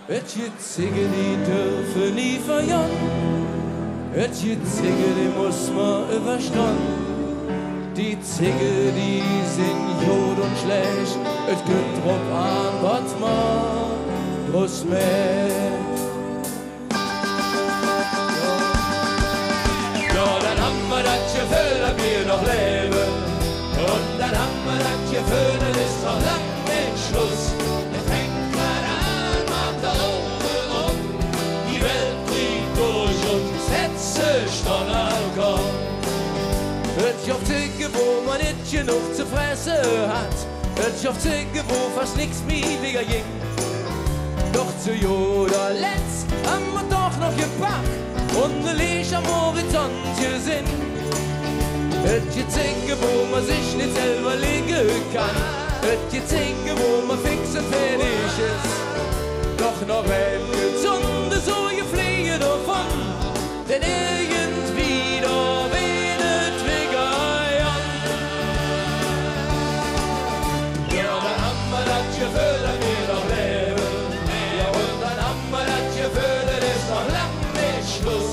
Et gibt Zigge, die dürfen nie verjahren. Et gibt Zigge, die muss man überstehen. Die Zigge, die sind jod und schlecht. Et gibt drauf an, was man draus macht. Ja, dann haben wir das Gefühl, dass wir noch leben. Und dann haben wir das Gefühl, das ist noch lang nicht Schluss. Es fängt gerade an, macht da oben rum. Die Welt dreht durch und setzt sich dann auch. Es gibt Tage, wo man nicht genug zu fressen hat. Es gibt Tage, wo fast nichts mehr ging. Doch zu jeder Letzt haben wir doch noch gepackt und ein Licht am Horizont gesehen. Es gibt Tage, wo man sich nicht selber legen kann. Es gibt Tage, wo man fix und fertig ist. Doch noch ein gesunde so gefliegen davon, denn irgendwie da wedet wieder an. Ja, dann haben wir das Gefühl, dass wir noch leben. Ja, und dann haben wir das Gefühl, das ist noch lang nicht Schluss.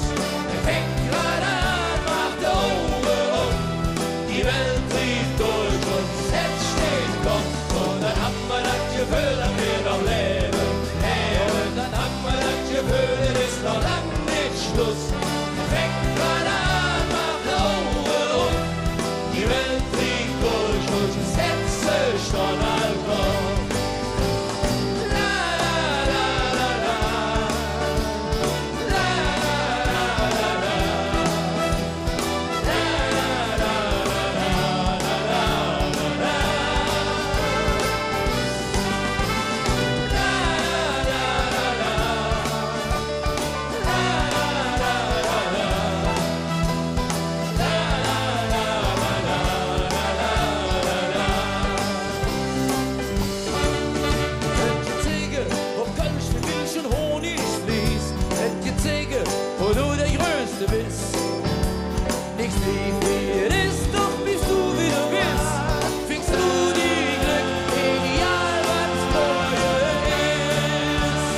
Der fängt gerade an, macht der Ohren um. Die Welt dreht durch und jetzt steht Kopf. Und dann haben wir das Gefühl, dass wir noch leben. Ja, und dann haben wir das Gefühl, das ist noch lang nicht Schluss. Der fängt gerade an, macht der Ohren um. Die Welt dreht durch und setzt sich dann einfach. Wo du der Größte bist. Nichts lief wie es ist, doch bist du wie du bist. Findest du die Glück, egal was morgen ist.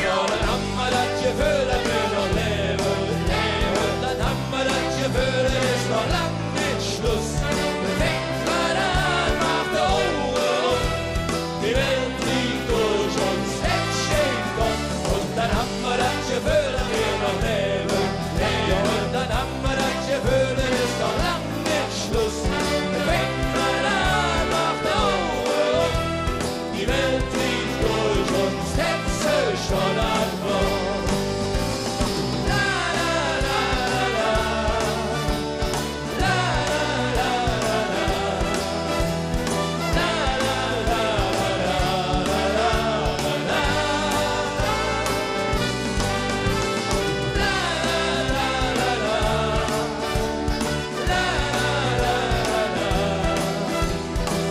Ja, dann haben wir das Gefühl, dass wir noch leben. Und dann haben wir das Gefühl, es ist noch lang nicht Schluss. Wir fängt gerade an, macht der Ohren um. Die Welt dreht durch uns, jetzt steht Gott. Und dann haben wir das Gefühl, dass wir noch leben. Ja, und dann haben wir das Gefühl, es ist noch lang nicht Schluss. Wir fängt gerade an, macht der Ohren um. Die Welt dreht durch uns, setzt sich schon einfach. La la la la la. La la la la la. La la la la la la la.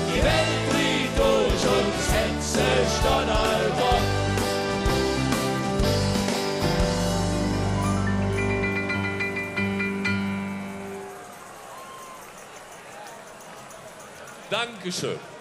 Die Welt dreht durch und setzt sich dann einfach. Dankeschön.